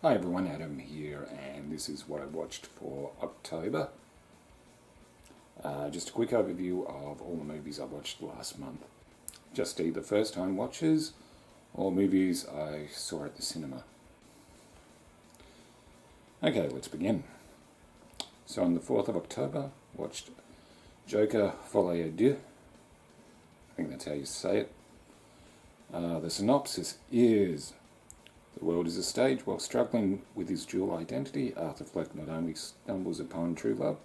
Hi everyone, Adam here, and this is what I watched for October. Just a quick overview of all the movies I watched last month. Just either first time watches or movies I saw at the cinema. Okay, let's begin. So on the 4th of October, watched Joker Folie à Deux. I think that's how you say it. The synopsis is: the world is a stage. While struggling with his dual identity, Arthur Fleck not only stumbles upon true love,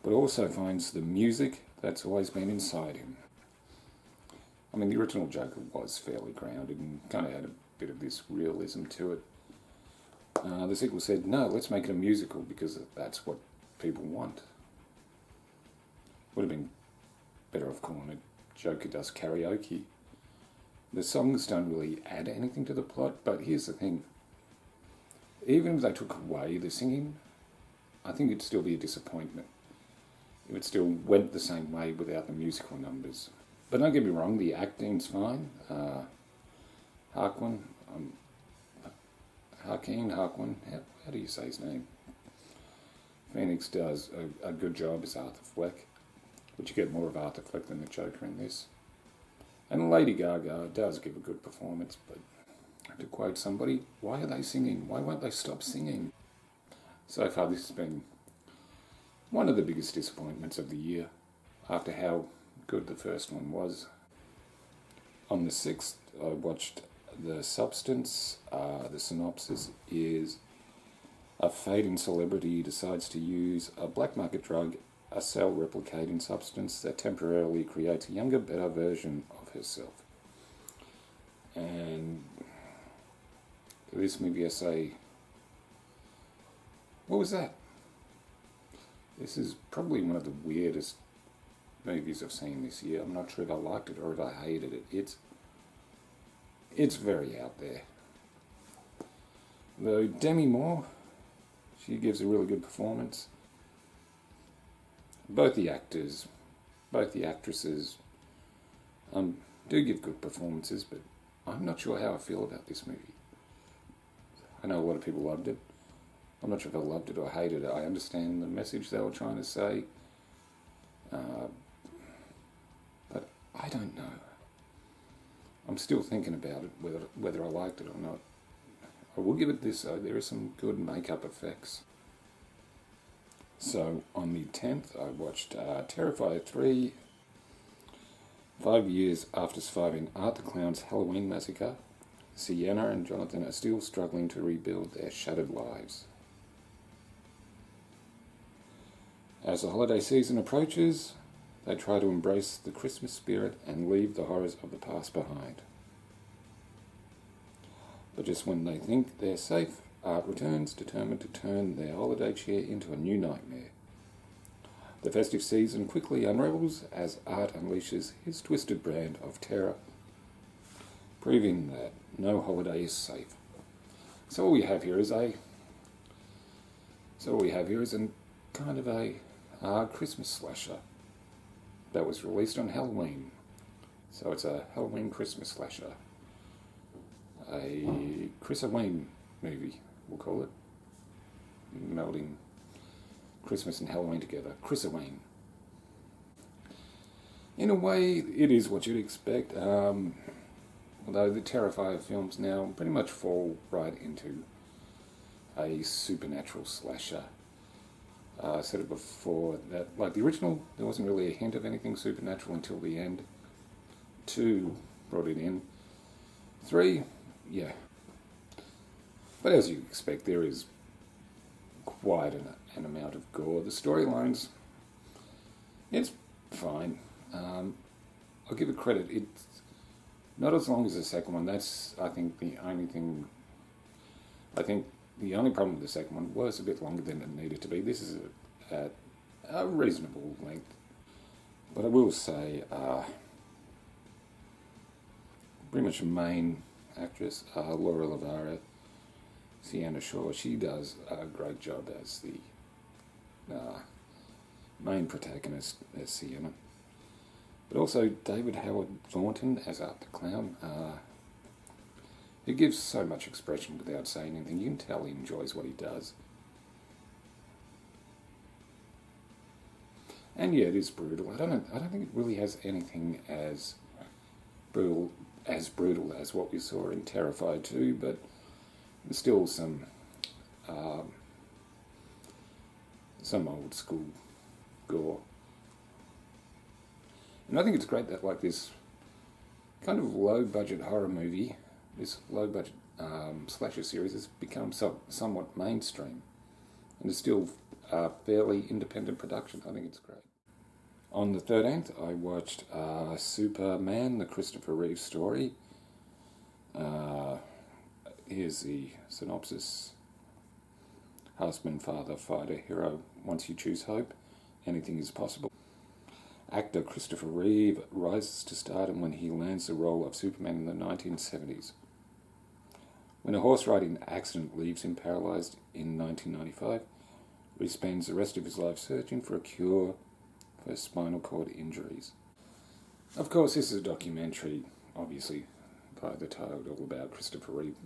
but also finds the music that's always been inside him. I mean, the original Joker was fairly grounded and kind of had a bit of this realism to it. The sequel said, no, let's make it a musical because that's what people want. Would have been better off calling it Joker Does Karaoke. The songs don't really add anything to the plot, but here's the thing. Even if they took away the singing, I think it'd still be a disappointment. It would still went the same way without the musical numbers. But don't get me wrong, the acting's fine. Harquin, how do you say his name? Phoenix does a good job as Arthur Fleck, but you get more of Arthur Fleck than the Joker in this. And Lady Gaga does give a good performance, but to quote somebody, why are they singing? Why won't they stop singing? So far this has been one of the biggest disappointments of the year, after how good the first one was. On the 6th, I watched The Substance. The synopsis is: a fading celebrity decides to use a black market drug, a cell-replicating substance that temporarily creates a younger, better version of herself. And for this movie I say, what was that? This is probably one of the weirdest movies I've seen this year. I'm not sure if I liked it or if I hated it. It's very out there. Though Demi Moore, she gives a really good performance. Both the actors, both the actresses do give good performances, but I'm not sure how I feel about this movie. I know a lot of people loved it. I'm not sure if I loved it or hated it. I understand the message they were trying to say, but I don't know. I'm still thinking about it, whether I liked it or not. I will give it this though, there are some good makeup effects. So on the 10th, I watched Terrifier 3. 5 years after surviving Art the Clown's Halloween massacre, Sienna and Jonathan are still struggling to rebuild their shattered lives. As the holiday season approaches, they try to embrace the Christmas spirit and leave the horrors of the past behind. But just when they think they're safe, Art returns, determined to turn their holiday cheer into a new nightmare. The festive season quickly unravels as Art unleashes his twisted brand of terror, proving that no holiday is safe. So all we have here is a kind of a Christmas slasher that was released on Halloween. So it's a Halloween Christmas slasher. A Chris-Halloween movie, we'll call it. Melding Christmas and Halloween together. Chris-Halloween. In a way, it is what you'd expect. Although the Terrifier films now pretty much fall right into a supernatural slasher. I said it before that, like the original, there wasn't really a hint of anything supernatural until the end. 2 brought it in. 3, yeah. But as you expect, there is quite an amount of gore. The storylines, it's fine. I'll give it credit. It's not as long as the second one. That's, I think, the only thing. I think the only problem with the second one was a bit longer than it needed to be. This is at a reasonable length. But I will say, pretty much the main actress, Laura Lavara, Sienna Shaw, she does a great job as the main protagonist as Sienna. But also David Howard Thornton as Art the Clown. He gives so much expression without saying anything. You can tell he enjoys what he does. And yeah, it is brutal. I don't think it really has anything as brutal as what we saw in Terrifier 2, but there's still some old school gore. And I think it's great that, like, this kind of low budget horror movie, this low budget slasher series has become somewhat mainstream, and it's still a fairly independent production. I think it's great. On the 13th, I watched Superman, the Christopher Reeve story. Here's the synopsis. Husband, father, fighter, hero. Once you choose hope, anything is possible. Actor Christopher Reeve rises to stardom when he lands the role of Superman in the 1970s. When a horse riding accident leaves him paralysed in 1995, Reeve spends the rest of his life searching for a cure for spinal cord injuries. Of course, this is a documentary, obviously, by the title, all about Christopher Reeve.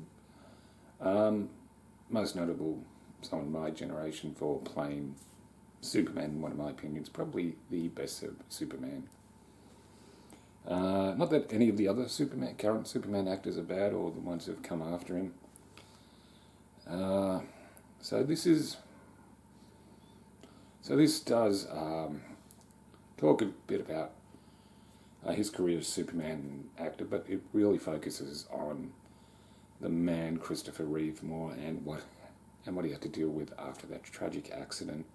Most notable, someone in my generation, for playing Superman, in one of my opinions, probably the best Superman. Not that any of the other current Superman actors are bad, or the ones who have come after him. So this does talk a bit about his career as Superman actor, but it really focuses on the man Christopher Reeve more, and what he had to deal with after that tragic accident,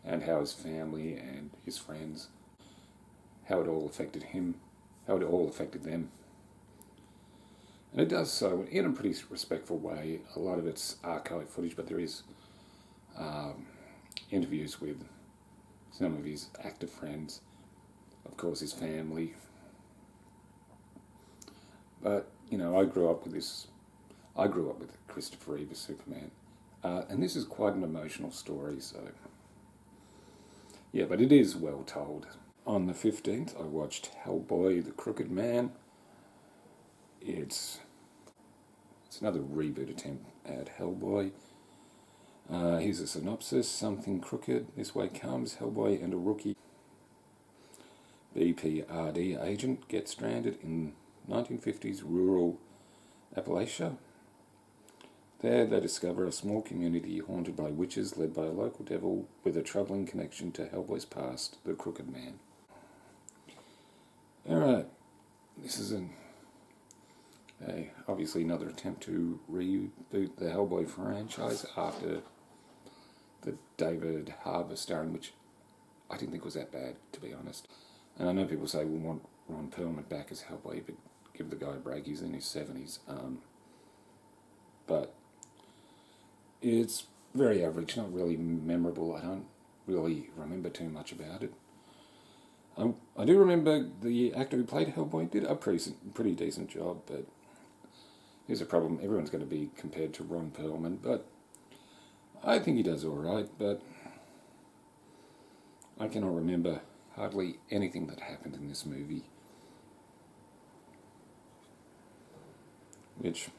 and how his family and his friends, how it all affected him, how it all affected them. And it does so in a pretty respectful way. A lot of it's archive footage, but there is interviews with some of his actor friends, of course his family. But, you know, I grew up with Christopher Reeve as Superman. And this is quite an emotional story, so... yeah, but it is well told. On the 15th, I watched Hellboy, the Crooked Man. It's another reboot attempt at Hellboy. Here's a synopsis. Something crooked this way comes. Hellboy and a rookie BPRD agent get stranded in 1950s rural Appalachia. There they discover a small community haunted by witches led by a local devil with a troubling connection to Hellboy's past, the Crooked Man. Alright, this is obviously another attempt to reboot the Hellboy franchise after the David Harbour starring, which I didn't think was that bad, to be honest. And I know people say we want Ron Perlman back as Hellboy, but give the guy a break, he's in his 70s. But it's very average, not really memorable. I don't really remember too much about it. I do remember the actor who played Hellboy did a pretty decent job, but here's a problem. Everyone's going to be compared to Ron Perlman, but I think he does alright, but I cannot remember hardly anything that happened in this movie. Which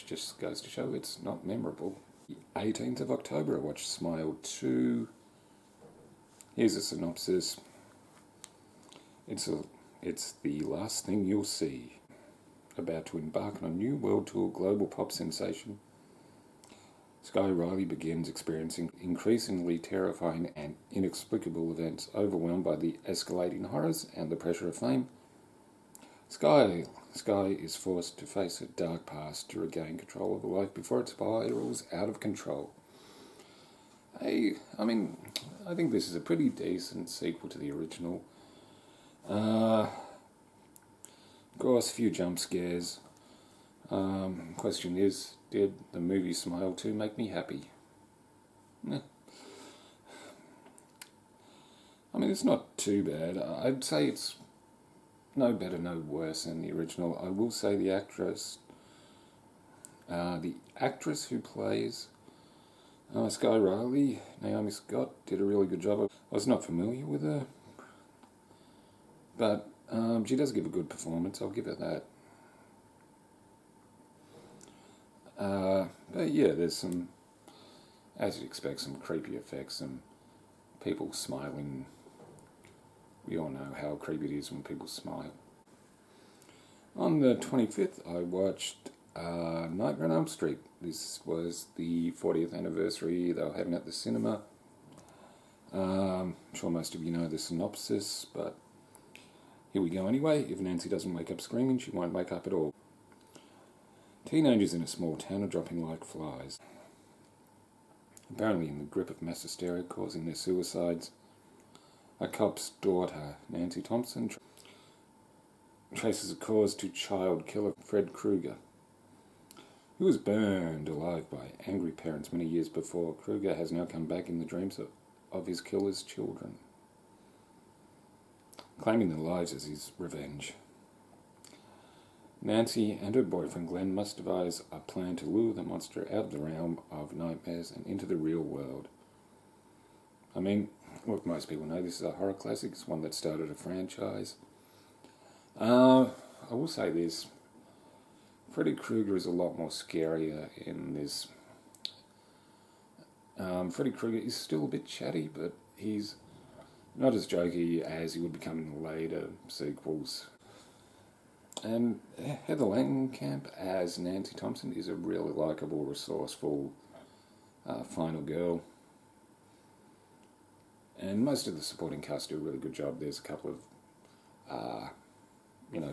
just goes to show it's not memorable. 18th of October, I watched Smile 2. Here's a synopsis. It's the last thing you'll see. About to embark on a new world tour, global pop sensation Sky Riley begins experiencing increasingly terrifying and inexplicable events. Overwhelmed by the escalating horrors and the pressure of fame, Sky is forced to face a dark past to regain control of her life before it spirals out of control. I think this is a pretty decent sequel to the original. Of course, a few jump scares. Question is, did the movie Smile 2 make me happy? It's not too bad. I'd say it's no better, no worse than the original. I will say the actress who plays Sky Riley, Naomi Scott, did a really good job. I was not familiar with her, but she does give a good performance. I'll give her that. But yeah, there's some, as you'd expect, some creepy effects, some people smiling. We all know how creepy it is when people smile. On the 25th, I watched Nightmare on Elm Street. This was the 40th anniversary they were having at the cinema. I'm sure most of you know the synopsis, but here we go anyway. If Nancy doesn't wake up screaming, she won't wake up at all. Teenagers in a small town are dropping like flies, apparently in the grip of mass hysteria causing their suicides. A cop's daughter, Nancy Thompson, traces a cause to child killer Fred Krueger, who was burned alive by angry parents many years before. Krueger has now come back in the dreams of his killer's children, claiming their lives as his revenge. Nancy and her boyfriend Glenn must devise a plan to lure the monster out of the realm of nightmares and into the real world. I mean, look, most people know this is a horror classic. It's one that started a franchise. I will say this. Freddy Krueger is a lot more scarier in this. Freddy Krueger is still a bit chatty, but he's not as jokey as he would become in the later sequels. And Heather Langenkamp as Nancy Thompson is a really likeable, resourceful, final girl. And most of the supporting cast do a really good job. There's a couple of,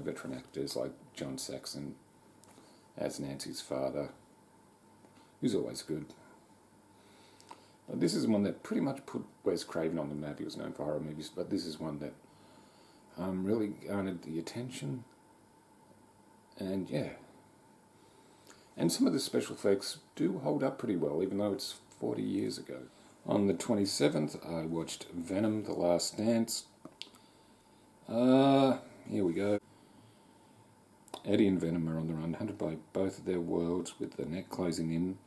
veteran actors like John Saxon as Nancy's father, who's always good. But this is one that pretty much put Wes Craven on the map. He was known for horror movies, but this is one that really garnered the attention. And yeah. And some of the special effects do hold up pretty well, even though it's 40 years ago. On the 27th, I watched Venom: The Last Dance. Here we go. Eddie and Venom are on the run, hunted by both of their worlds with the net closing in.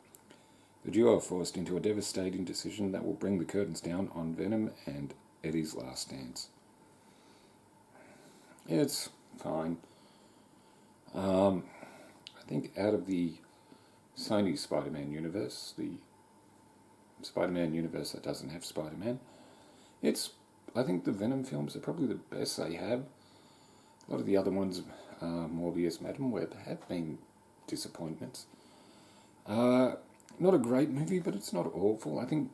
The duo are forced into a devastating decision that will bring the curtains down on Venom and Eddie's last dance. It's fine. I think out of the Sony Spider-Man universe, the Spider-Man universe that doesn't have Spider-Man, I think the Venom films are probably the best they have. A lot of the other ones, Morbius, Madam Web, have been disappointments. Not a great movie, but it's not awful. I think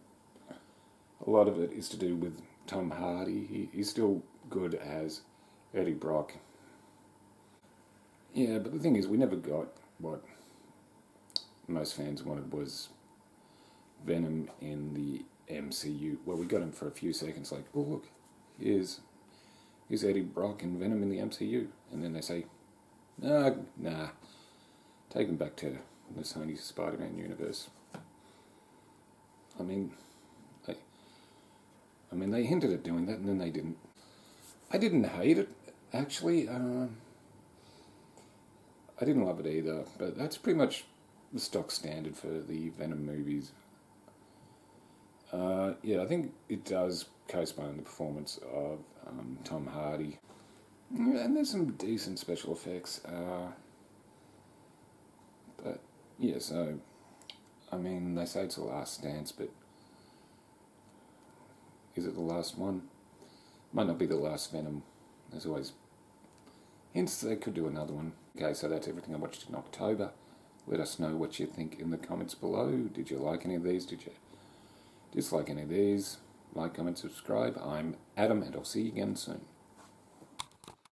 a lot of it is to do with Tom Hardy. He's still good as Eddie Brock. Yeah, but the thing is, we never got what most fans wanted, was Venom in the MCU. Well, we got him for a few seconds, like, oh look, here's Eddie Brock and Venom in the MCU. And then they say, nah, take him back to the Sony Spider-Man universe. I mean, they hinted at doing that, and then they didn't. I didn't hate it, actually. I didn't love it either, but that's pretty much the stock standard for the Venom movies. I think it does co-spawn the performance of Tom Hardy. And there's some decent special effects. But, yeah, so, they say it's the last dance, but is it the last one? Might not be the last Venom. There's always hints they could do another one. Okay, so that's everything I watched in October. Let us know what you think in the comments below. Did you like any of these? Did you dislike any of these? Like, comment, subscribe. I'm Adam, and I'll see you again soon.